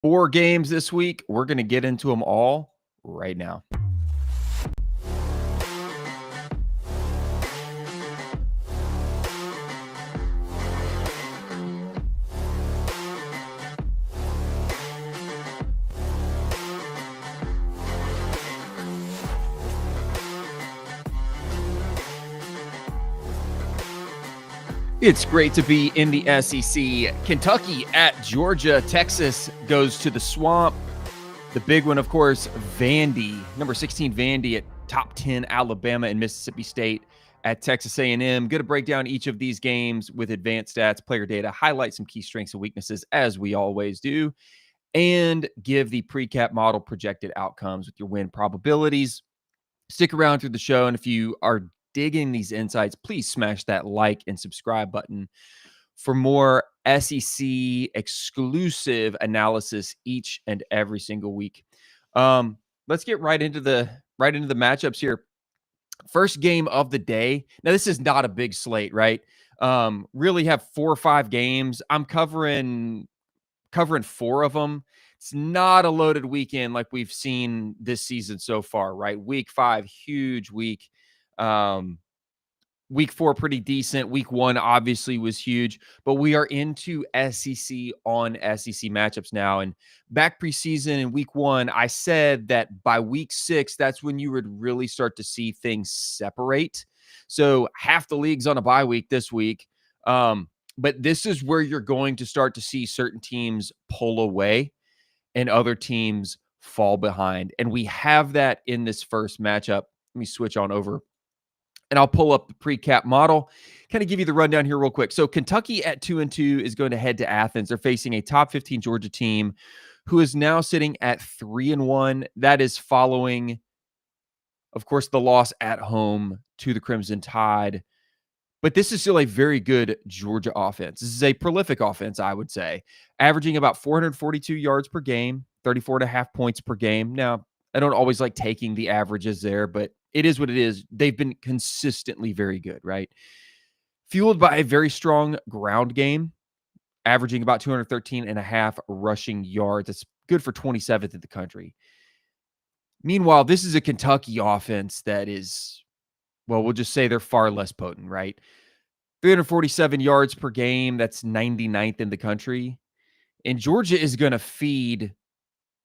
4 games this week. We're going to get into them all right now. It's great to be in the SEC. Kentucky at Georgia. Texas goes to the Swamp. The big one, of course, Vandy. Number 16, Vandy at top 10, Alabama and Mississippi State at Texas A&M. Going to break down each of these games with advanced stats, player data, highlight some key strengths and weaknesses, as we always do, and give the pre-cap model projected outcomes with your win probabilities. Stick around through the show, and if you are digging these insights, please smash that like and subscribe button for more SEC exclusive analysis each and every single week. Let's get right into the matchups here. First game of the day. Now, this is not a big slate, right? Really have 4 or 5 games. I'm covering 4 of them. It's not a loaded weekend like we've seen this season so far, right? Week 5, huge week. Week 4, pretty decent. Week 1 obviously was huge, but we are into SEC on SEC matchups now. And back preseason in week 1, I said that by week 6, that's when you would really start to see things separate. So half the league's on a bye week this week. But this is where you're going to start to see certain teams pull away and other teams fall behind. And we have that in this first matchup. Let me switch on over and I'll pull up the pre-cap model, kind of give you the rundown here real quick. So Kentucky at 2-2 is going to head to Athens. They're facing a top 15 Georgia team who is now sitting at 3-1. That is following, of course, the loss at home to the Crimson Tide. But this is still a very good Georgia offense. This is a prolific offense, I would say, averaging about 442 yards per game, 34.5 points per game. Now, I don't always like taking the averages there, but it is what it is. They've been consistently very good, right? Fueled by a very strong ground game, averaging about 213.5 rushing yards. That's good for 27th in the country. Meanwhile, this is a Kentucky offense that is, well, we'll just say they're far less potent, right? 347 yards per game. That's 99th in the country. And Georgia is going to feed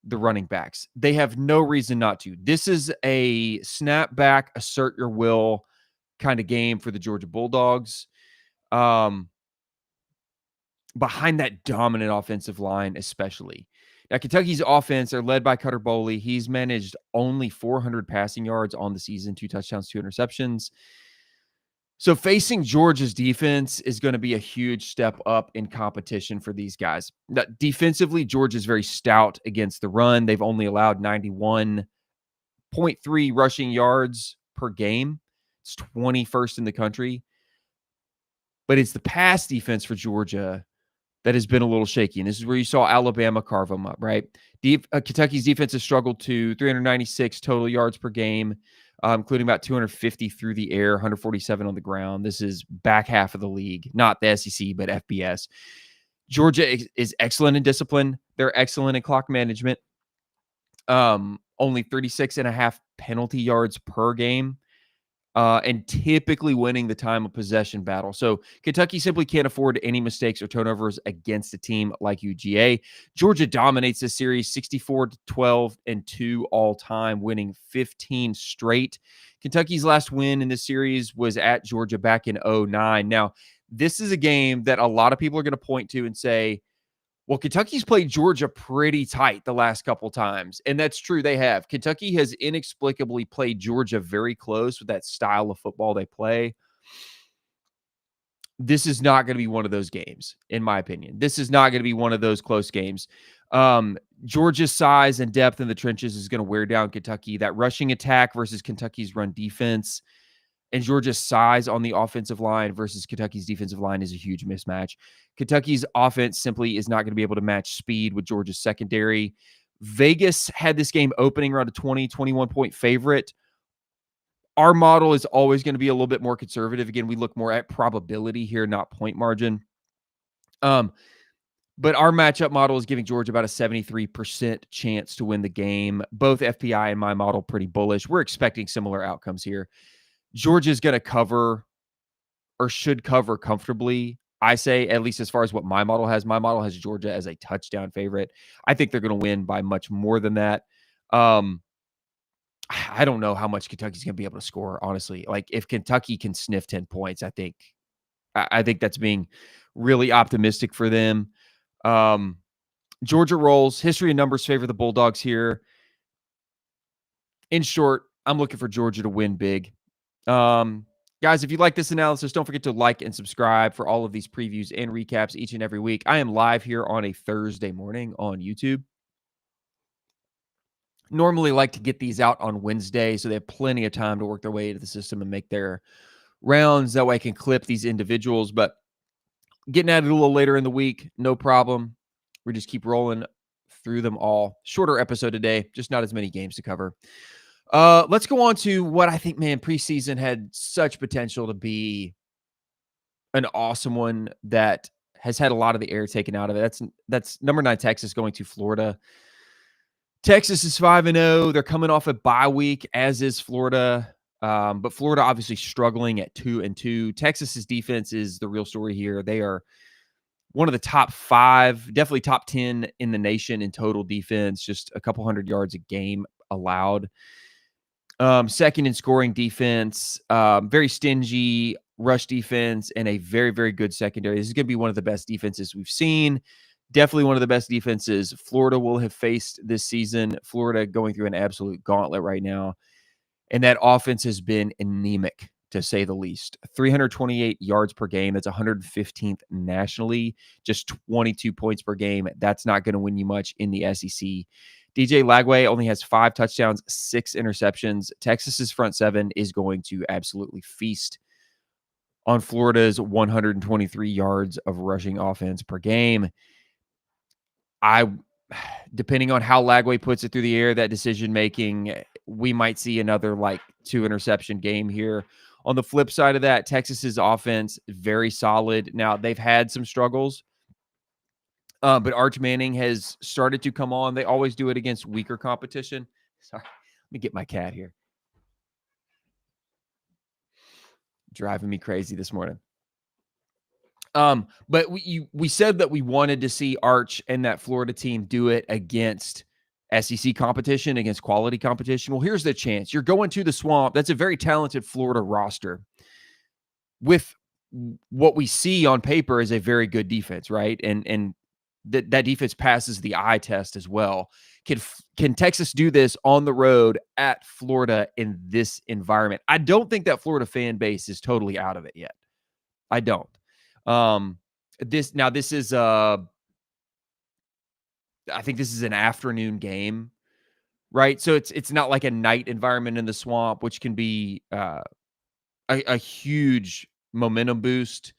the running backs. They have no reason not to. This is a snap back, assert your will kind of game for the Georgia Bulldogs. Behind that dominant offensive line, especially. Now, Kentucky's offense, they're led by Cutter Boley. He's managed only 400 passing yards on the season, 2 touchdowns, 2 interceptions. So facing Georgia's defense is going to be a huge step up in competition for these guys. Now, defensively, Georgia's very stout against the run. They've only allowed 91.3 rushing yards per game. It's 21st in the country. But it's the pass defense for Georgia that has been a little shaky. And this is where you saw Alabama carve them up, right? Kentucky's defense has struggled to 396 total yards per game, including about 250 through the air, 147 on the ground. This is back half of the league, not the SEC, but FBS. Georgia is excellent in discipline. They're excellent in clock management. Only 36.5 penalty yards per game. And typically winning the time of possession battle. So Kentucky simply can't afford any mistakes or turnovers against a team like UGA. Georgia dominates this series 64-12-2 all time, winning 15 straight. Kentucky's last win in this series was at Georgia back in 2009. Now, this is a game that a lot of people are going to point to and say, well, Kentucky's played Georgia pretty tight the last couple times, and that's true. They have. Kentucky has inexplicably played Georgia very close with that style of football they play. This is not going to be one of those games, in my opinion. This is not going to be one of those close games. Georgia's size and depth in the trenches is going to wear down Kentucky. That rushing attack versus Kentucky's run defense and Georgia's size on the offensive line versus Kentucky's defensive line is a huge mismatch. Kentucky's offense simply is not going to be able to match speed with Georgia's secondary. Vegas had this game opening around a 20, 21-point favorite. Our model is always going to be a little bit more conservative. Again, we look more at probability here, not point margin. But our matchup model is giving Georgia about a 73% chance to win the game. Both FPI and my model pretty bullish. We're expecting similar outcomes here. Georgia's going to cover or should cover comfortably. I say, at least as far as what my model has. My model has Georgia as a touchdown favorite. I think they're going to win by much more than that. I don't know how much Kentucky's going to be able to score, honestly. Like, if Kentucky can sniff 10 points, I think that's being really optimistic for them. Georgia rolls. History and numbers favor the Bulldogs here. In short, I'm looking for Georgia to win big. Guys, if you like this analysis, don't forget to like and subscribe for all of these previews and recaps each and every week. I am live here on a Thursday morning on YouTube. Normally like to get these out on Wednesday, so they have plenty of time to work their way into the system and make their rounds. That way I can clip these individuals, but getting at it a little later in the week, no problem. We just keep rolling through them all. Shorter episode today, just not as many games to cover. Let's go on to what I think, man, preseason had such potential to be an awesome one that has had a lot of the air taken out of it. That's number 9 Texas going to Florida. Texas is 5-0. They're coming off a bye week, as is Florida. But Florida obviously struggling at 2-2. Texas's defense is the real story here. They are one of the top 5, definitely top 10 in the nation in total defense, just a couple hundred yards a game allowed. Second in scoring defense, very stingy rush defense, and a very, very good secondary. This is going to be one of the best defenses we've seen. Definitely one of the best defenses Florida will have faced this season. Florida going through an absolute gauntlet right now. And that offense has been anemic, to say the least. 328 yards per game. That's 115th nationally. Just 22 points per game. That's not going to win you much in the SEC. DJ Lagway only has 5 touchdowns, 6 interceptions. Texas's front 7 is going to absolutely feast on Florida's 123 yards of rushing offense per game. Depending on how Lagway puts it through the air, that decision making, we might see another 2 interception game here. On the flip side of that, Texas's offense, very solid. Now, they've had some struggles, but Arch Manning has started to come on. They always do it against weaker competition. Sorry, let me get my cat here. Driving me crazy this morning. But we said that we wanted to see Arch and that Florida team do it against SEC competition, against quality competition. Well, here's the chance. You're going to the Swamp. That's a very talented Florida roster with what we see on paper is a very good defense, right? And that defense passes the eye test as well. Can Texas do this on the road at Florida in this environment? I don't think that Florida fan base is totally out of it yet. I don't. This is I think this is an afternoon game, right? So it's not like a night environment in the Swamp, which can be a huge momentum boost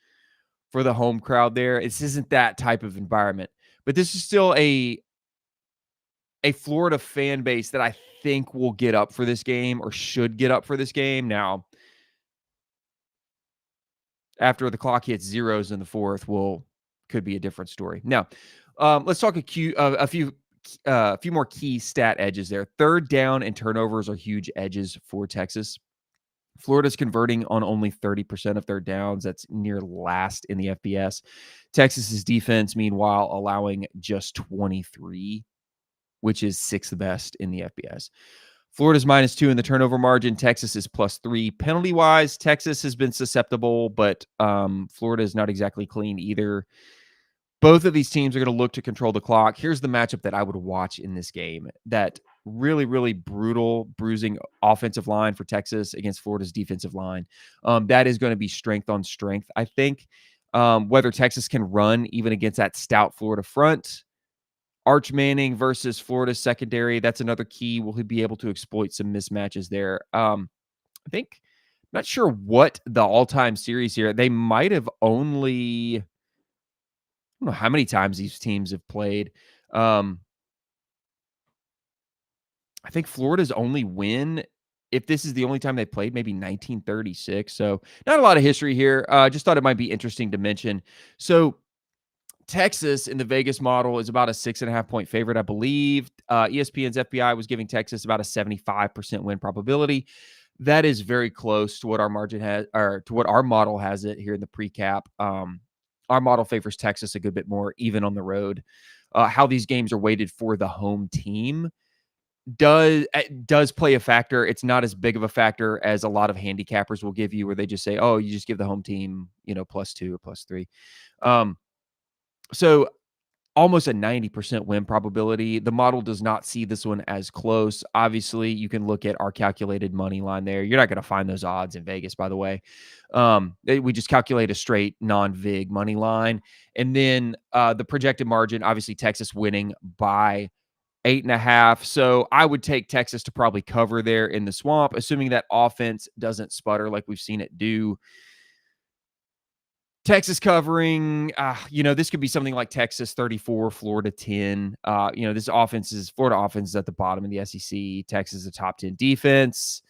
for the home crowd there. This isn't that type of environment, but this is still a Florida fan base that I think will get up for this game or should get up for this game. Now, after the clock hits zeros in the fourth, could be a different story. Now, let's talk a few more key stat edges there. Third down and turnovers are huge edges for Texas. Florida's converting on only 30% of third downs. That's near last in the FBS. Texas's defense, meanwhile, allowing just 23, which is 6th best in the FBS. Florida's -2 in the turnover margin. Texas is +3. Penalty-wise, Texas has been susceptible, but Florida is not exactly clean either. Both of these teams are going to look to control the clock. Here's the matchup that I would watch in this game. That really, really brutal, bruising offensive line for Texas against Florida's defensive line. That is going to be strength on strength, I think. Whether Texas can run even against that stout Florida front. Arch Manning versus Florida's secondary. That's another key. Will he be able to exploit some mismatches there? I think, not sure what the all-time series here. They might have only, I don't know how many times these teams have played. I think Florida's only win, if this is the only time they played, maybe 1936. So not a lot of history here. Just thought it might be interesting to mention. So Texas in the Vegas model is about a 6.5-point favorite, I believe. ESPN's FPI was giving Texas about a 75% win probability. That is very close to what our margin has, or to what our model has it here in the pre-cap. Our model favors Texas a good bit more, even on the road. How these games are weighted for the home team does play a factor. It's not as big of a factor as a lot of handicappers will give you, where they just say, "Oh, you just give the home team, +2 or +3." Um, so almost a 90% win probability. The model does not see this one as close. Obviously, you can look at our calculated money line there. You're not going to find those odds in Vegas, by the way. We just calculate a straight non-vig money line. And then the projected margin, obviously Texas winning by 8.5. So I would take Texas to probably cover there in the swamp, assuming that offense doesn't sputter like we've seen it do. Texas covering, this could be something like Texas 34, Florida 10. Florida offense is at the bottom of the SEC. Texas is a top 10 defense.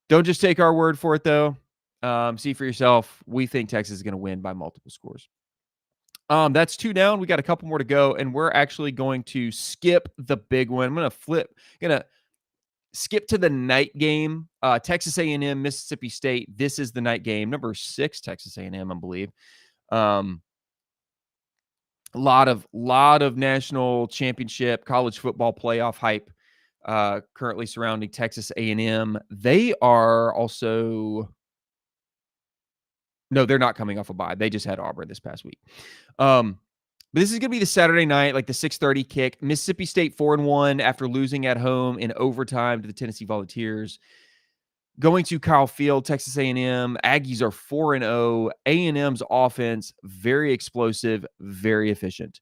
Don't just take our word for it, though. See for yourself. We think Texas is going to win by multiple scores. That's 2 down. We got a couple more to go, and we're actually going to skip the big one. I'm going to skip to the night game. Texas A&M, Mississippi State. This is the night game. Number 6, Texas A&M, I believe. A lot of national championship college football playoff hype currently surrounding Texas A&M. They are also no, they're not coming off a bye. They just had Auburn this past week. But this is going to be the Saturday night, like the 6:30 kick. Mississippi State 4-1 after losing at home in overtime to the Tennessee Volunteers. Going to Kyle Field, Texas A&M. Aggies are 4-0. A&M's offense, very explosive, very efficient.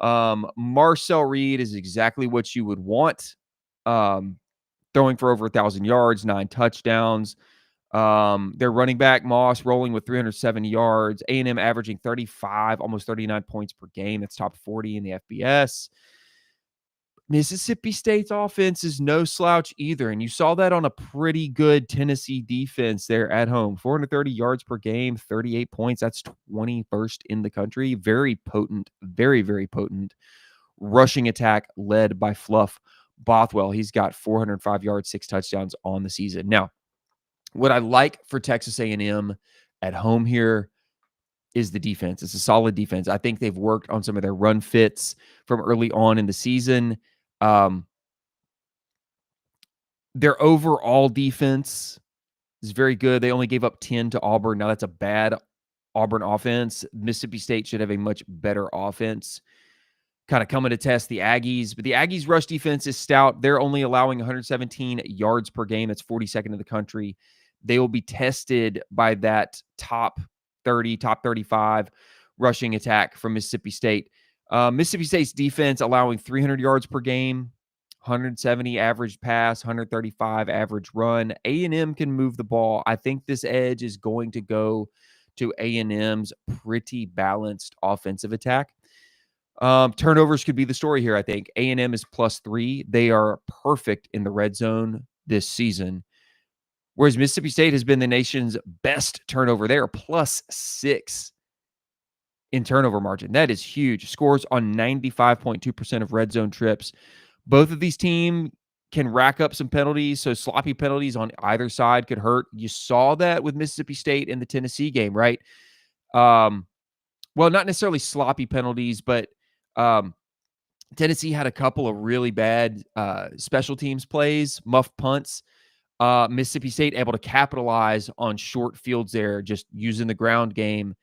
Marcel Reed is exactly what you would want. Throwing for over 1,000 yards, 9 touchdowns. Their running back, Moss, rolling with 370 yards. A&M averaging 35, almost 39 points per game. That's top 40 in the FBS. Mississippi State's offense is no slouch either, and you saw that on a pretty good Tennessee defense there at home. 430 yards per game, 38 points. That's 21st in the country. Very potent, very, very potent rushing attack led by Fluff Bothwell. He's got 405 yards, 6 touchdowns on the season. Now, what I like for Texas A&M at home here is the defense. It's a solid defense. I think they've worked on some of their run fits from early on in the season. Their overall defense is very good. They only gave up 10 to Auburn. Now, that's a bad Auburn offense. Mississippi State should have a much better offense. Kind of coming to test the Aggies. But the Aggies' rush defense is stout. They're only allowing 117 yards per game. That's 42nd in the country. They will be tested by that top 30, top 35 rushing attack from Mississippi State. Mississippi State's defense allowing 300 yards per game, 170 average pass, 135 average run. A&M can move the ball. I think this edge is going to go to A&M's pretty balanced offensive attack. Turnovers could be the story here, I think. A&M is +3. They are perfect in the red zone this season, whereas Mississippi State has been the nation's best turnover. They are +6 in turnover margin. That is huge. Scores on 95.2% of red zone trips. Both of these teams can rack up some penalties, so sloppy penalties on either side could hurt. You saw that with Mississippi State in the Tennessee game, right? Well, not necessarily sloppy penalties, but Tennessee had a couple of really bad special teams plays, muff punts. Mississippi State able to capitalize on short fields there, just using the ground game.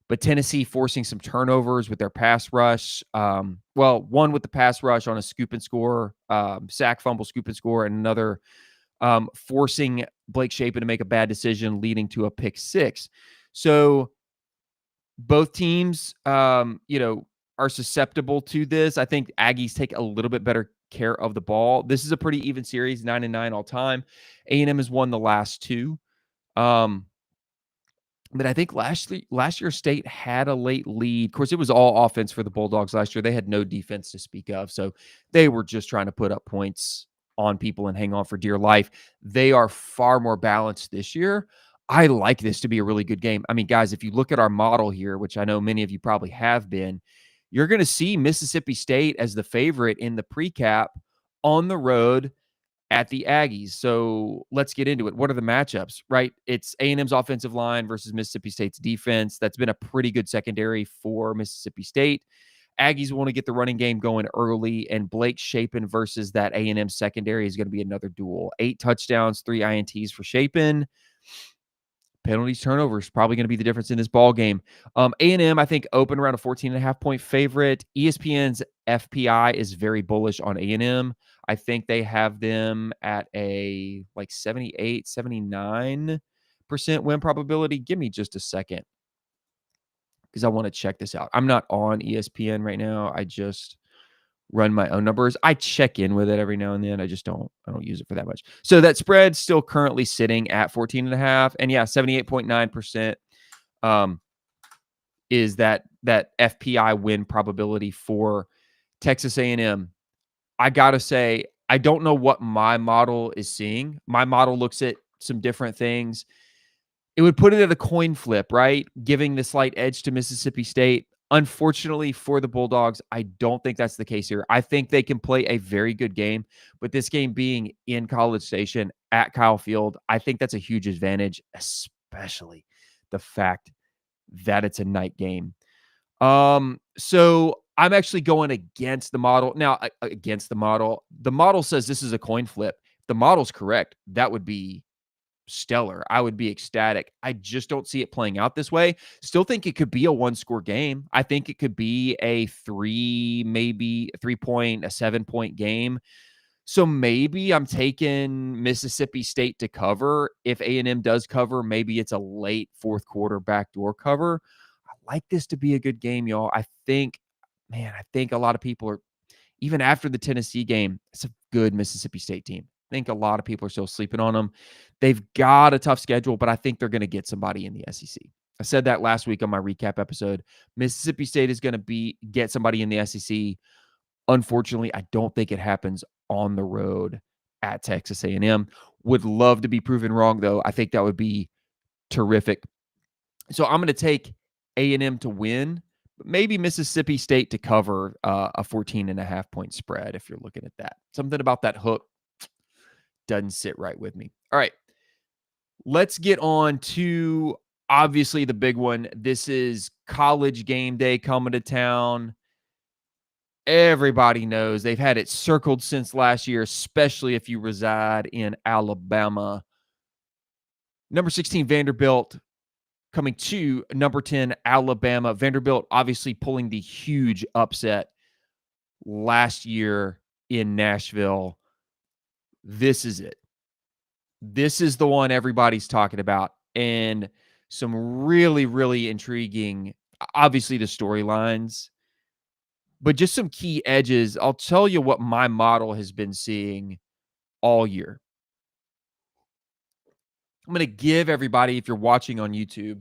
But Tennessee forcing some turnovers with their pass rush. One with the pass rush on a scoop and score, sack, fumble, scoop and score, and another forcing Blake Shapen to make a bad decision, leading to a pick 6. So both teams, are susceptible to this. I think Aggies take a little bit better care of the ball. This is a pretty even series, 9-9 all time. A&M has won the last 2. But I think last year State had a late lead. Of course, it was all offense for the Bulldogs last year. They had no defense to speak of, so they were just trying to put up points on people and hang on for dear life. They are far more balanced this year. I like this to be a really good game. I mean, guys, if you look at our model here, which I know many of you probably have been, you're going to see Mississippi State as the favorite in the pre-cap on the road at the Aggies. So let's get into it. What are the matchups, right? It's A&M's offensive line versus Mississippi State's defense. That's been a pretty good secondary for Mississippi State. Aggies want to get the running game going early, and Blake Shapen versus that A&M secondary is going to be another duel. 8 touchdowns, 3 INTs for Shapen. Penalties, turnovers, probably going to be the difference in this ball game. A&M, I think, open around a 14.5-point favorite. ESPN's FPI is very bullish on A&M. I think they have them at a like 78, 79% win probability. Give me just a second because I want to check this out. I'm not on ESPN right now. I just run my own numbers. I check in with it every now and then. I don't use it for that much. So that spread's still currently sitting at 14.5. And yeah, 78.9% is that FPI win probability for Texas A&M. I got to say, I don't know what my model is seeing. My model looks at some different things. It would put it at a coin flip, right? Giving the slight edge to Mississippi State. Unfortunately for the Bulldogs, I don't think that's the case here. I think they can play a very good game, but this game being in College Station at Kyle Field, I think that's a huge advantage, especially the fact that it's a night game. So I'm actually going against the model. Now, against the model. The model says this is a coin flip. If the model's correct, that would be stellar. I would be ecstatic. I just don't see it playing out this way. Still think it could be a 1-score game. I think it could be a 3-point, a 7-point game. So maybe I'm taking Mississippi State to cover. If A&M does cover, maybe it's a late fourth quarter backdoor cover. I like this to be a good game, y'all. I think a lot of people are, even after the Tennessee game, it's a good Mississippi State team. I think a lot of people are still sleeping on them. They've got a tough schedule, but I think they're going to get somebody in the SEC. I said that last week on my recap episode. Mississippi State is going to get somebody in the SEC. Unfortunately, I don't think it happens on the road at Texas A&M. Would love to be proven wrong, though. I think that would be terrific. So I'm going to take A&M to win, but maybe Mississippi State to cover a 14.5-point spread if you're looking at that. Something about that hook doesn't sit right with me. All right, let's get on to obviously the big one. This is College game day coming to town. Everybody knows they've had it circled since last year, especially if you reside in Alabama. Number 16, Vanderbilt, coming to number 10, Alabama. Vanderbilt obviously pulling the huge upset last year in Nashville. This is it. This is the one everybody's talking about. And some really, really intriguing, obviously, the storylines, but just some key edges. I'll tell you what my model has been seeing all year. I'm going to give everybody, if you're watching on YouTube,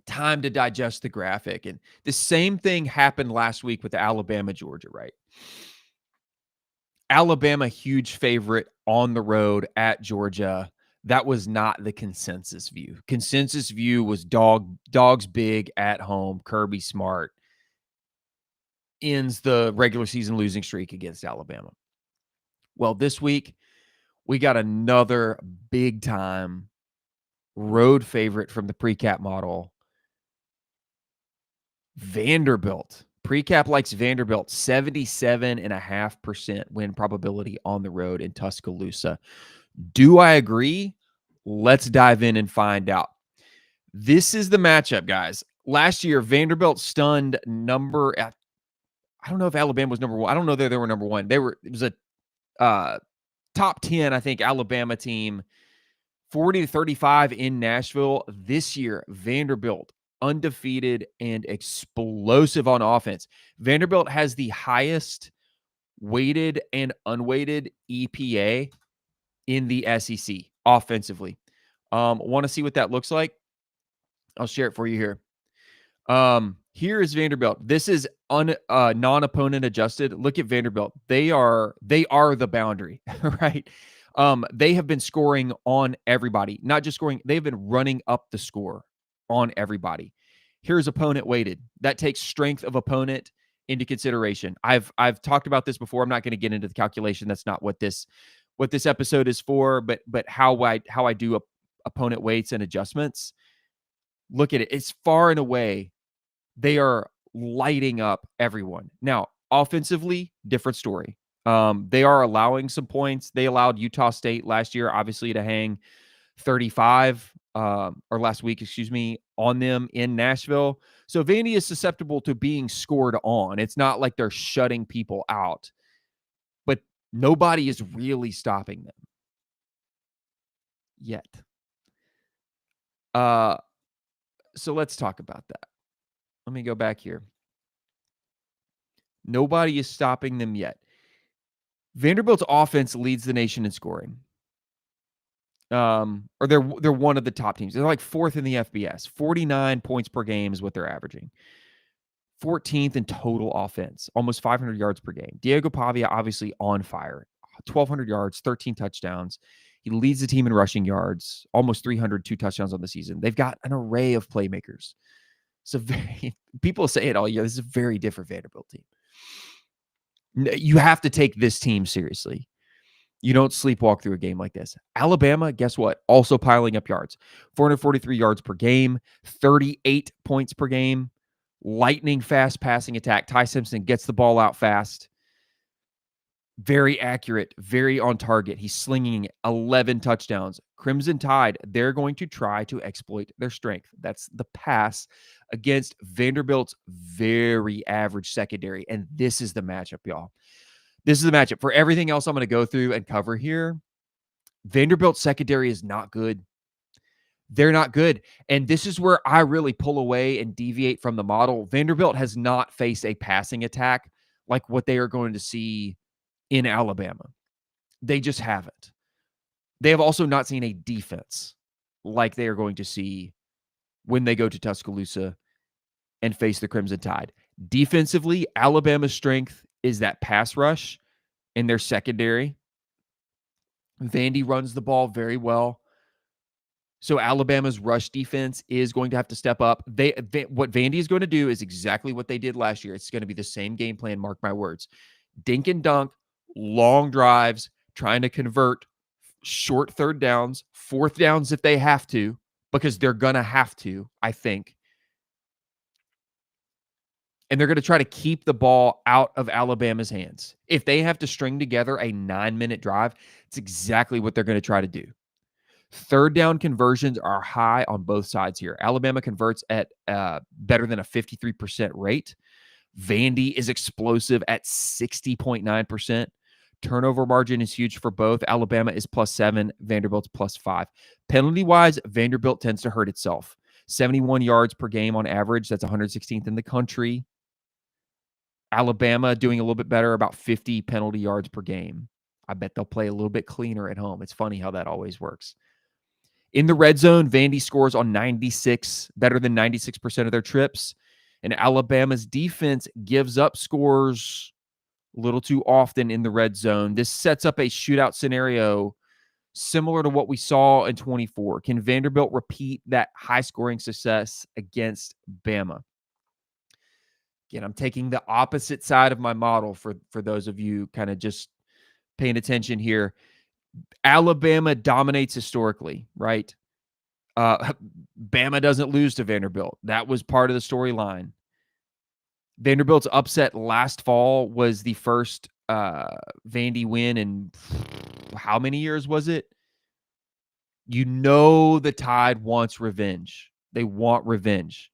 time to digest the graphic. And the same thing happened last week with Alabama, Georgia, right? Alabama, huge favorite on the road at Georgia. That was not the consensus view. Consensus view was dogs big at home. Kirby Smart ends the regular season losing streak against Alabama. Well, this week, we got another big-time road favorite from the pre-cap model. Vanderbilt. Pre-cap likes Vanderbilt, 77.5% win probability on the road in Tuscaloosa. Do I agree? Let's dive in and find out. This is the matchup, guys. Last year, Vanderbilt stunned I don't know if Alabama was number one. I don't know that they were number one. It was a top 10, I think, Alabama team, 40-35 in Nashville. This year, Vanderbilt, undefeated and explosive on offense. Vanderbilt has the highest weighted and unweighted EPA in the SEC offensively. Want to see what that looks like? I'll share it for you here. Here is Vanderbilt. This is non-opponent adjusted. Look at Vanderbilt. They are the boundary, right? They have been scoring on everybody, not just scoring. They've been running up the score on everybody. Here's opponent weighted. That takes strength of opponent into consideration. I've talked about this before. I'm not going to get into the calculation. That's not what this episode is for. But how I do opponent weights and adjustments. Look at it. It's far and away they are lighting up everyone. Now, offensively, different story. They are allowing some points. They allowed Utah State last year, obviously, to hang 35 or last week, excuse me, on them in Nashville. So Vandy is susceptible to being scored on. It's not like they're shutting people out, but nobody is really stopping them yet. So let's talk about that. Let me go back here. Nobody is stopping them yet. Vanderbilt's offense leads the nation in scoring. Or they're one of the top teams. They're like fourth in the FBS. 49 points per game is what they're averaging. 14th in total offense, almost 500 yards per game. Diego Pavia obviously on fire. 1,200 yards, 13 touchdowns. He leads the team in rushing yards, almost 302 touchdowns on the season. They've got an array of playmakers. So people say it all year. This is a very different Vanderbilt team. You have to take this team seriously. You don't sleepwalk through a game like this. Alabama, guess what? Also piling up yards. 443 yards per game, 38 points per game, lightning fast passing attack. Ty Simpson gets the ball out fast. Very accurate, very on target. He's slinging 11 touchdowns. Crimson Tide, they're going to try to exploit their strength. That's the pass against Vanderbilt's very average secondary. And this is the matchup, y'all. This is the matchup. For everything else I'm going to go through and cover here, Vanderbilt's secondary is not good. They're not good. And this is where I really pull away and deviate from the model. Vanderbilt has not faced a passing attack like what they are going to see in Alabama. They just haven't. They have also not seen a defense like they are going to see when they go to Tuscaloosa and face the Crimson Tide. Defensively, Alabama's strength is that pass rush in their secondary. Vandy runs the ball very well. So Alabama's rush defense is going to have to step up. What Vandy is going to do is exactly what they did last year. It's going to be the same game plan, mark my words. Dink and dunk, long drives, trying to convert short third downs, fourth downs if they have to, because they're going to have to, I think. And they're going to try to keep the ball out of Alabama's hands. If they have to string together a 9-minute drive, it's exactly what they're going to try to do. Third down conversions are high on both sides here. Alabama converts at better than a 53% rate. Vandy is explosive at 60.9%. Turnover margin is huge for both. Alabama is +7, Vanderbilt's +5. Penalty-wise, Vanderbilt tends to hurt itself. 71 yards per game on average. That's 116th in the country. Alabama doing a little bit better, about 50 penalty yards per game. I bet they'll play a little bit cleaner at home. It's funny how that always works. In the red zone, Vandy scores on better than 96% of their trips. And Alabama's defense gives up scores a little too often in the red zone. This sets up a shootout scenario similar to what we saw in 24. Can Vanderbilt repeat that high-scoring success against Bama? Again, I'm taking the opposite side of my model for those of you kind of just paying attention here. Alabama dominates historically, right? Bama doesn't lose to Vanderbilt. That was part of the storyline. Vanderbilt's upset last fall was the first Vandy win in how many years was it? You know the Tide wants revenge. They want revenge.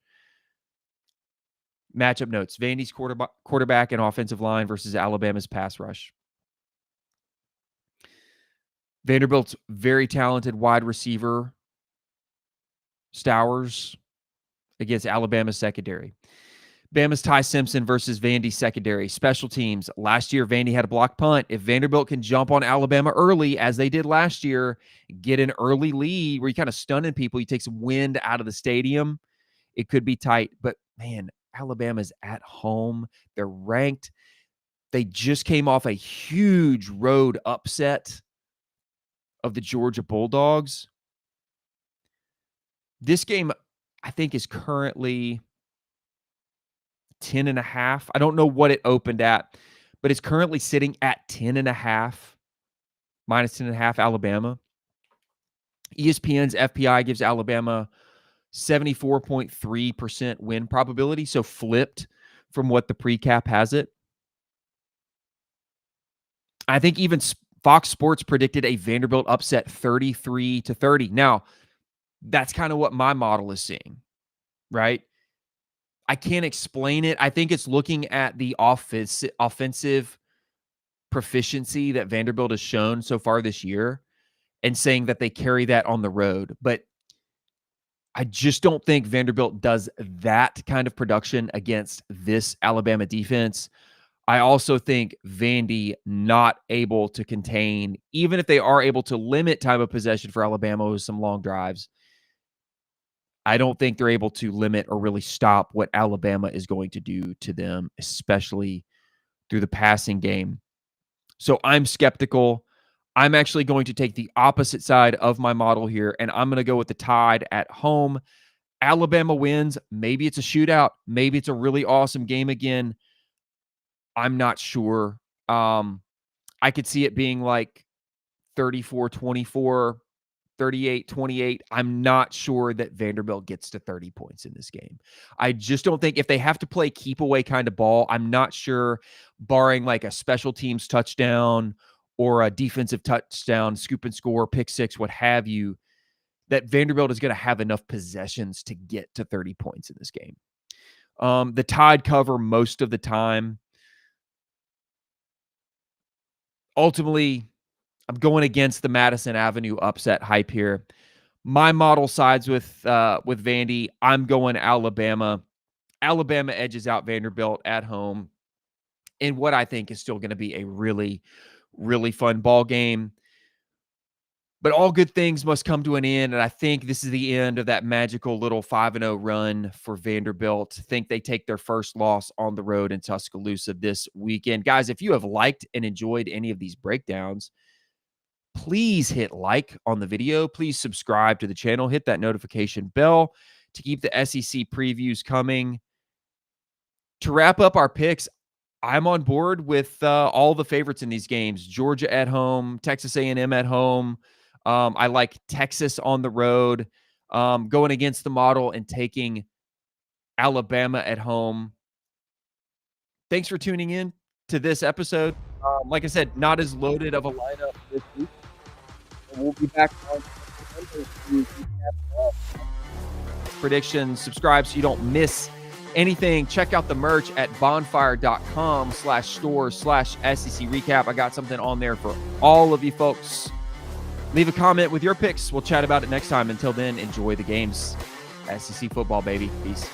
Matchup notes. Vandy's quarterback and offensive line versus Alabama's pass rush. Vanderbilt's very talented wide receiver, Stowers, against Alabama's secondary. Bama's Ty Simpson versus Vandy's secondary. Special teams. Last year, Vandy had a block punt. If Vanderbilt can jump on Alabama early, as they did last year, get an early lead where you kind of stunning people, you take some wind out of the stadium, it could be tight. But, man, Alabama's at home. They're ranked. They just came off a huge road upset of the Georgia Bulldogs. This game, I think, is currently 10.5. I don't know what it opened at, but it's currently sitting at 10.5, minus 10.5 Alabama. ESPN's FPI gives Alabama 74.3% win probability, so flipped from what the pre-cap has it. I think even Fox Sports predicted a Vanderbilt upset 33-30. Now, that's kind of what my model is seeing, right? I can't explain it. I think it's looking at the offensive proficiency that Vanderbilt has shown so far this year and saying that they carry that on the road. But I just don't think Vanderbilt does that kind of production against this Alabama defense. I also think Vandy not able to contain, even if they are able to limit time of possession for Alabama with some long drives, I don't think they're able to limit or really stop what Alabama is going to do to them, especially through the passing game. So I'm skeptical. I'm actually going to take the opposite side of my model here, and I'm going to go with the Tide at home. Alabama wins. Maybe it's a shootout. Maybe it's a really awesome game again. I'm not sure. I could see it being like 34-24, 38-28. I'm not sure that Vanderbilt gets to 30 points in this game. I just don't think if they have to play keep away kind of ball, I'm not sure, barring like a special teams touchdown or a defensive touchdown, scoop and score, pick six, what have you, that Vanderbilt is going to have enough possessions to get to 30 points in this game. The Tide cover most of the time. Ultimately, I'm going against the Madison Avenue upset hype here. My model sides with Vandy. I'm going Alabama. Alabama edges out Vanderbilt at home in what I think is still going to be a really, really fun ball game. But all good things must come to an end, and I think this is the end of that magical little 5-0 run for Vanderbilt. I think they take their first loss on the road in Tuscaloosa this weekend. Guys, if you have liked and enjoyed any of these breakdowns, please hit like on the video. Please subscribe to the channel. Hit that notification bell to keep the SEC previews coming. To wrap up our picks, I'm on board with all the favorites in these games. Georgia at home, Texas A&M at home. I like Texas on the road, going against the model and taking Alabama at home. Thanks for tuning in to this episode. Like I said, not as loaded of a lineup this week. We'll be back on predictions. Subscribe so you don't miss anything. Check out the merch at bonfire.com/store/SEC recap. I got something on there for all of you folks. Leave a comment with your picks. We'll chat about it next time. Until then, enjoy the games. SEC football, baby. Peace.